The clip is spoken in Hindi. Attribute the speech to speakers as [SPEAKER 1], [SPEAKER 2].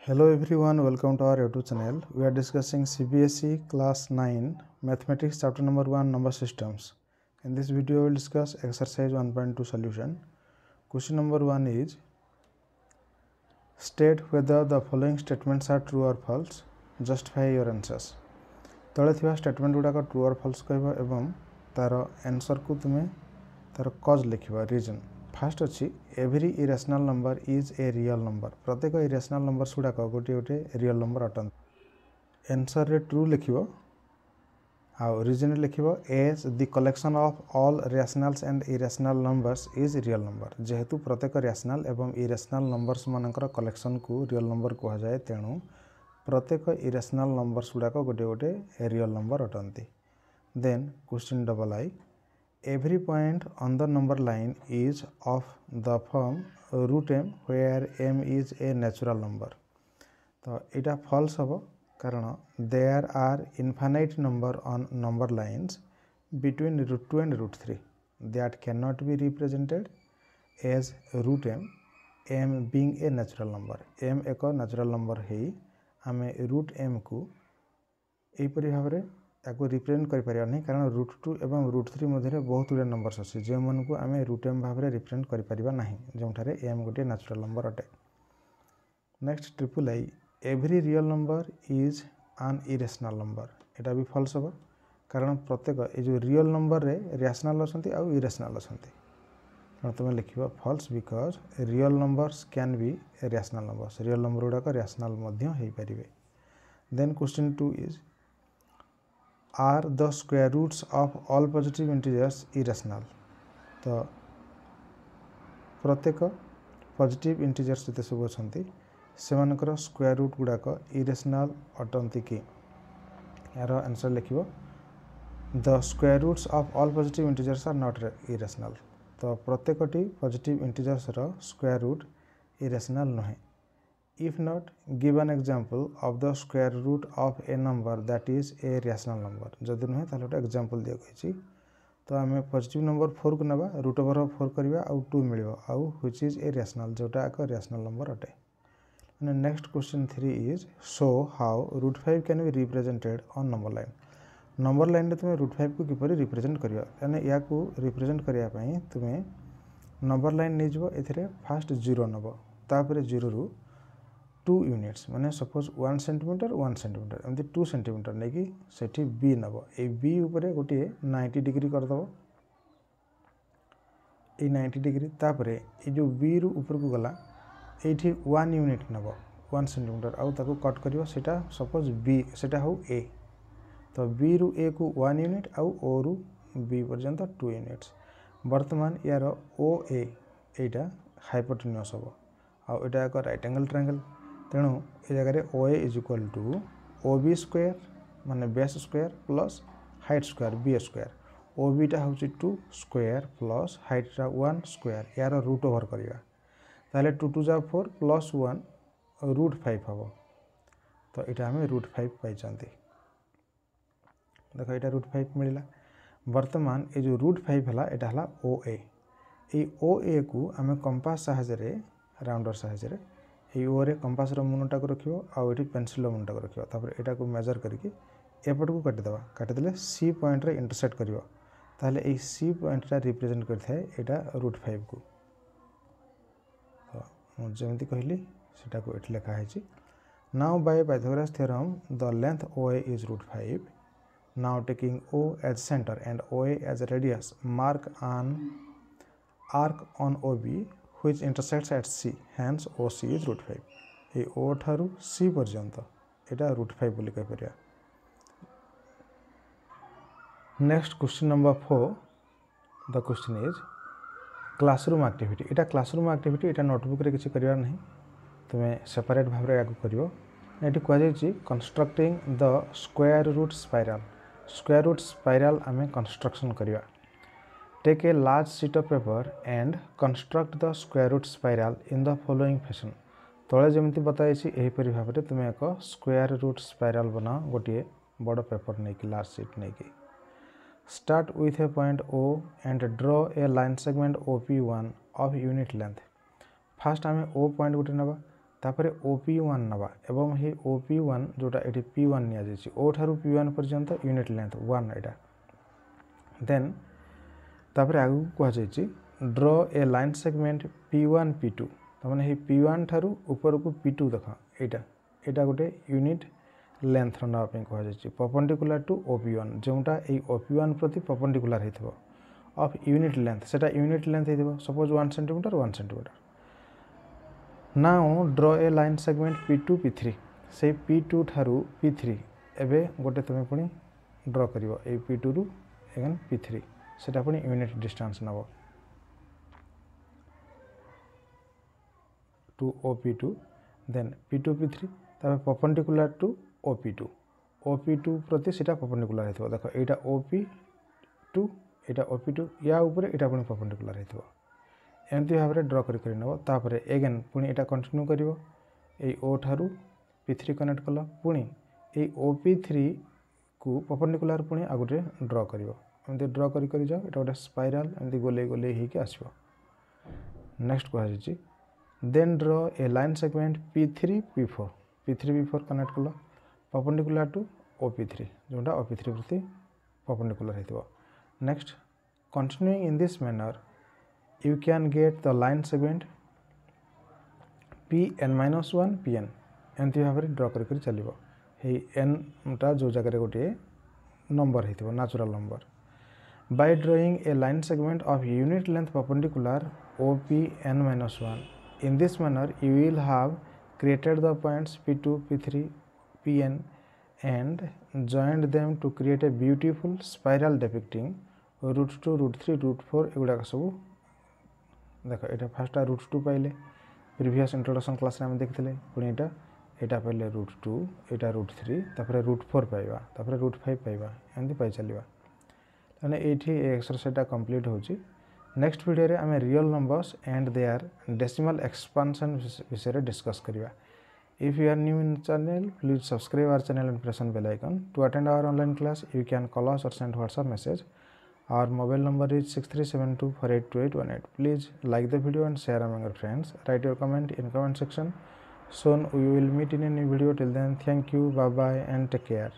[SPEAKER 1] Hello everyone, welcome to our YouTube channel. We are discussing CBSE class 9 mathematics chapter number 1 number systems. In this video we will discuss exercise 1.2 solution. Question number 1 is state whether the following statements are true or false. Justify your answers. तले थिबा स्टेटमेंट गुडा ट्रू और फॉल्स कहबो एवं तार आंसर को तुमे तार कॉज लिखिबा रीजन. फास्ट अच्छी every irrational number is a real number. प्रत्येक इरेशनल नंबर्स गुड़ाक गोटे गोटे रियल नंबर अटन. आंसर रे ट्रू लिखिबो आउ रीजन लिखिबो as the collection of all rationals and irrational numbers is real number. जेहेतु प्रत्येक रेशनल एवं इरेशनल नंबर्स मानकर कलेक्शन को रियल नंबर कहा जाए तेणु प्रत्येक इरेशनल नंबर्स गुड़ाक गोटे गोटे रियल नंबर अटंती. Then question double I every point on the number line is of the form root m where m is a natural number. तो इटा false हबो कारण there are infinite number on number lines between root 2 and root 3 that cannot be represented as root m being a natural number. m एक natural number है आमे root m को एपरि भाबरे ताको रिप्रेजेंट करि परिया नहीं कारण रूट 2 एवं रूट 3 मध्य बहुत गुड़ा नंबर्स अच्छे जो मन को आम रूट एम भाव में रिप्रेजेंट करि परिबा नहीं जो एम गोटे नेचुरल नंबर अटे. Next triple I every real number is an irrational number. एटा भी फॉल्स हम कारण प्रत्येक ये जो रियल नंबर रे रैशनल अछंती आ इरेशनल अछंती कारण तुम लिखिबा false because real numbers can be rational numbers. Real number गुड़ाक रैशनल मध्य हो पारिबे. Then question 2 is are the square roots of all positive integers irrational. तो प्रत्येक पॉजिटिव इंटीजर्स जिते सब अच्छे से मानकर स्क्वायर रूट गुड़ाक इरेशनल अटंती कि यार आंसर लिखिबो the square roots of all positive integers are not irrational. तो प्रत्येकटी पॉजिटिव इंटीजर्स रो स्क्वायर रूट इरेशनल नहे. If not, give an example of the square root of a number that is a rational number. जदि नुहे ताले गोटे एग्जांपल दिया गई तो आम पॉजिटिव नंबर 4 को नबा रूट ओवर 4 करबा आउ 2 मिलिबो आउ व्हिच इज ए रैशनल जोटा एक रैशनल नंबर अटे. Next question 3 is show how root 5 can be represented on number line. Number line रे तुमे रूट 5 को किपरि रिप्रेजेंट करियो यानी या को रिप्रेजेंट करिया पई तुमे नंबर लाइन नै जबो एथिरे फर्स्ट 0 नबो तापर 0 रु 2 यूनिट्स माने सपोज 1 सेंटीमीटर 1 सेंटीमीटर एमती 2 सेंटीमीटर नहीं कि सेठी बी नब ए बी उपरे गोटे 90 डिग्री कर दबो ए 90 डिग्री तापर ए जो बी रु ऊपर को गला एठी 1 यूनिट नब 1 सेंटीमीटर आउ ताको कट करियो सेटा सपोज बी सेटा हो ए. तो बी रु ए को 1 यूनिट आउ ओ रु बी पर्यंत 2 यूनिट्स. वर्तमान यार ओ ए एटा हाइपोटेन्यूस हबो आउ एटा एक राइट एंगल ट्रायंगल तेणु ये जगह O A is equal to O B square माने base square plus height square B square. O बीटा हूँ 2 स्क्वायर प्लस हाइटा 1 स्क्वायर यार रूट ओवर करवा ताले 2 2 जा 4 प्लस 1 रूट 5 हम. तो यहाँ आम रूट 5 पाई देख ये रूट 5 मिलला. वर्तमान ये जो रूट 5 है यहाँ ओ ए. ओ ए को आम कंपास साहाय्य राउंडर साहाय्य ये ओ रे कंपास मुनटा को रखियो आउ ये पेनसिल मुनटा को रखियो तापर एटा को मेजर करके एपट को काटिदेवा काटिदेले सी पॉइंट रे इंटरसेक्ट करियो ताले ए सी पॉइंट टा रिप्रेजेंट करथाय एटा रूट 5 को. तो जेमति कहली सेटा को एट लिखा है छी. Now by Pythagoras theorem the length O A is root 5. Now taking O as centre and O A as radius mark on arc on O B which intersects at C, hence OC is root 5. ये O ठारू C पर्यंत एटा root 5 बोली कह परिया. Next question number 4 the question is classroom activity. Etah classroom activity Etah notebook रे किछि करिवार नहीं तुमे सेपरेट भाव रे आगु करियो. एटी कह जायछि constructing the square root spiral. Square root spiral आमे कंस्ट्रक्शन करिवा. Take a large sheet of paper and construct the square root spiral in the following fashion. तले जमती बताई एहीपरि भाव में तुम एक स्क्वायर रूट स्पाइरल बनाओ गोटे बड़ पेपर नहीं कि लार्ज शीट नहीं कि. Start with A point O and draw a line segment OP1 of unit length. Fast आम O पॉइंट गोटे नवा तापर OP1 नवा एवं हे OP1 जोटा एटी P1 निया जायछि O ठारू P1 पर्यंत यूनिट लेंथ 1 एटा देन तापर आगु कह जायछि draw a line segment P1 P2 तमाने hey P1 ठारू ऊपर को P2 देखा एटा गोटे यूनिट लेंथ नवा पे कह जायछि परपेंडिकुलर टू OP1 जोटा ए OP1 प्रति परपेंडिकुलर हेतबो ऑफ यूनिट लेंथ सेटा यूनिट लेंथ हेतबो suppose 1 centimetre 1 centimetre now draw a line segment P2 P3 से P2 ठारू P3 एबे गोटे तमे पुनी ड्रॉ करिवो ए P2 रु अगेन P3 सेटा पुनी यूनिट डिस्टेंस नबो to OP2 then P2 P3 तबे परपेंडिकुलर टू OP2 प्रति सेटा परपेंडिकुलर हेतबो देखो एटा OP2 एटा OP2 या ऊपर एटा पुनी परपेंडिकुलर हेतबो एमती भाव में ड्रॉ करी नब तापर एगेन पुणी एटा कंटिन्यू करिवो ए O ठारू P3 कनेक्ट कला पुणी ए OP3 को परपेंडिकुलर पुणी आ गोटे ड्रॉ करिवो एमती ड्रॉ करी करी जाओ एटा गोटे स्पाइराल एमती गोले गोले ही के आसीबो नेक्स्ट कह जायछि then draw a line segment P3 P4 connect कला परपेंडिकुलर टू OP3 जोटा OP3 प्रति परपेंडिकुलर हेतबो next continuing in this manner you can get the line segment Pn-1 Pn एमती भाव में ड्रॉ करी चलिबो हे n टा जो जगह गोटे नंबर हेतिबो natural number by drawing a line segment of unit length perpendicular OPn-1 in this manner you will have created the points P2 P3 Pn and joined them to create a beautiful spiral depicting root 2 root 3 root 4 एगुडा सब देख एटा फास्ट √2 पाइले प्रीवियस इंट्रोडक्शन क्लास रे हम देखथिले पुणी एटा पाइले √2 एटा √3 तापर √4 पाइबा तापर √5 पाइबा एंदी पाइ चलिबा माने एठी एक्सरसाइज ता कंप्लीट होची नेक्स्ट वीडियो रे हमें real numbers and their decimal expansion विषय रे डिस्कस करिवा if you are new in channel please subscribe our channel and press on bell icon to attend our online class you can call us or send WhatsApp message. Our mobile number is 6372482818. Please like the video and share among your friends. Write your comment in comment section. Soon we will meet in a new video. Till then, thank you, bye bye, and take care.